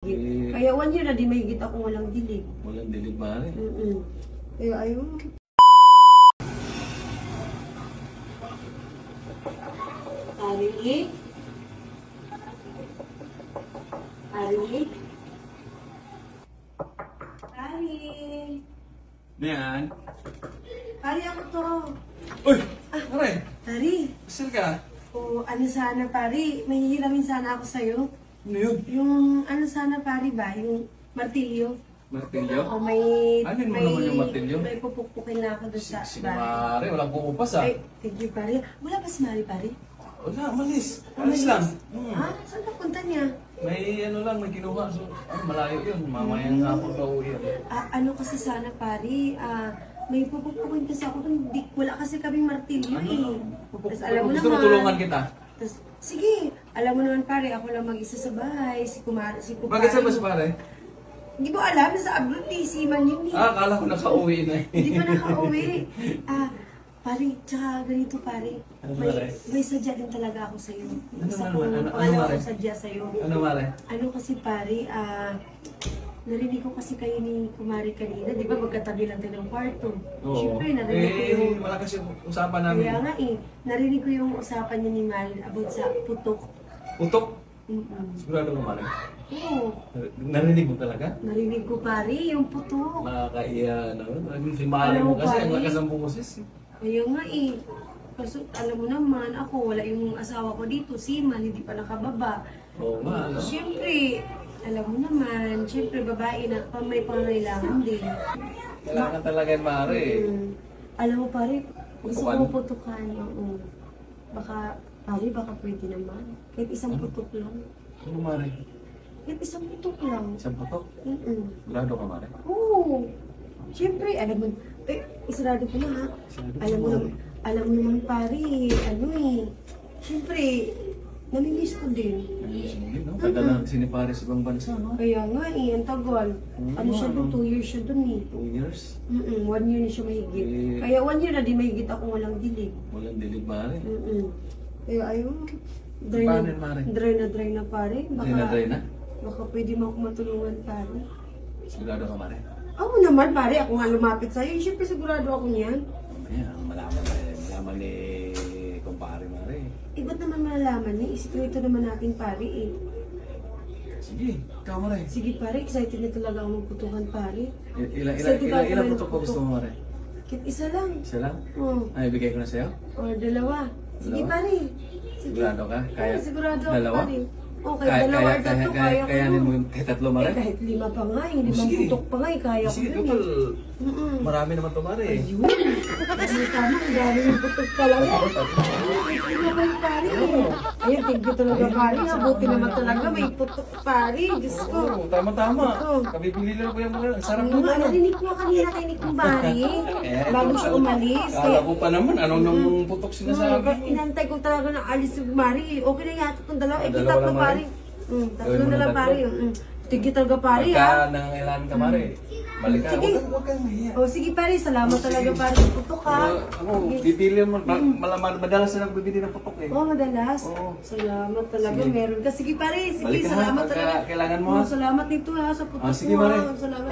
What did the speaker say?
Kaya 1 year na di mahigit ako walang dilig. Walang dilig ba rin? Kaya ayun. Ari? Ari? Ari? Yan. Ari ako to. Uy! Pare! Ari? Sir ka? O ano sana pari, may hihiramin sana ako sa'yo. Ano yun? Yung ano sana pari ba, yung martilyo. Martilyo? O may... Alin mo naman yung martilyo? May pupukpukin na ako doon sa Sige Mari, walang pupupas ah. Ay, thank you pari. Wala ba si Mari pari? Wala, malis. Malis lang. Ha? Saan papunta niya? May ano lang, may kinuha. So, malayo yun. Mamayang hapon pa uwi. Ano kasi sana pari, may pupukpukin kasi ako doon. Wala kasi kaming martilyo eh. Tapos alam mo Gusto mo naman. tulungan kita? Tapos, sige, alam mo naman pare, ako lang mag-isa sa bahay. Si Kumari, si Kupari. Bakit sa mas pare? Hindi mo alam, nasa abroad eh, si Man yun eh. Akala ko nakauwi na eh. Hindi pa nakauwi. Pare, tsaka ganito pare. Ano pare? May sadya din talaga ako sa'yo. Isa naman? kong Ano pangalawa pare? kong sadya sa'yo. Ano Mari? Ano kasi pare, narinig ko kasi kayo ni Kumari kanina. Di ba magkatabi lang tayo ng kwarto? Oo. Siyempre, narinig ko yung... malakas yung usapan namin. Kaya nga eh, narinig ko yung usapan niya ni Mari about sa putok. Putok? Mm-mm. Sigurado mo Mari? Oo, Narinig mo talaga? narinig ko pare, yung putok. Nakakaiya na. Si Mari mo kasi, ang lakas ng boses. Kaya nga eh. Kaso alam mo naman, ako, wala yung asawa ko dito, si Man, hindi pa nakababa. Oo nga, ano? Siyempre, alam mo naman, siyempre babae na may pangailangan din. Kailangan talaga yung Mari eh. Alam mo pare, gusto Putukan? ko putukan. Oo. Pare, baka pwede naman. Kahit isang putok lang. Ano Mari? Kahit isang putok lang. Isang putok? Sigurado ka Mari? Oo. Siyempre, alam mo, isarado ko na ha. Alam mo naman pare, ano eh. Siyempre, namimiss ko din. No? Ganda na kasi ni Paris sa ibang bansa, no? Kaya nga eh, ang tagal. Ano siya doon, 2 years siya doon eh. 2 years? 1 year na siya mahigit. Kaya 1 year na di mahigit ako walang dilig. Walang dilig Mari. Kaya ayun, Paano yun, Mari? dry na pare. Dry na? Baka pwede mo ako matulungan pare. Sigurado ka Mari? Ako naman pare, ako nga lumapit sa'yo. Siyempre sigurado ako niyan. Mamaya, malaman ni kumpare Mari. Ba't naman malalaman niya? Isikreto naman natin pare eh. Sige, ikaw Mari. Sige pare, excited na talaga ako magputukan pare. Ilang putok ko gusto mo Mari? Kit isa lang. Isa lang? Oo. Ay, bigay ko na sa'yo? Or dalawa. Sige pare. Sige. Sigurado ka? Kaya? Sigurado ako Dalawa? pare. Okay, dalawa or tatlo kaya ko. Kayanin mo yung tatlo Mari? Kahit 5 pa nga, yung 5 putok pa nga, kaya ko Sige, yun total. eh. Marami naman to Mari. Ayun. Kasi tama, ang dami yung putok talaga. Thank you naman pare. Ayun, thank you talaga pare. Buti naman talaga, may putok pare. Diyos ko. Oo, tama. Kabibili lang ko yung mga. Ang sarap Ano naman. nga, narinig ko kanina kay ni Kumbari. Bago siya umalis. Kala ko pa naman, anong nang putok sinasabi mo? Inantay ko talaga ng alis si Kumbari. Okay na yata kung dalawa. Dalawa Tatlo lang, pare. Mari. Tatlo Gawin mo na lang ng pare. Thank you talaga pare ha. Pagka nangangailangan ka Mari, balik ka. Sige. Huwag kang mahiya. O sige pare, salamat talaga pare sa putok ha. Ako, bibili mo. Madalas na nagbibili ng putok eh. Oo, madalas. Oo. Salamat talaga. Meron ka. Sige pare, sige. Balik ka ha, Salamat pagka talaga. kailangan mo ha. Salamat dito ha sa putok Sige, mo Mari. ha. Salamat.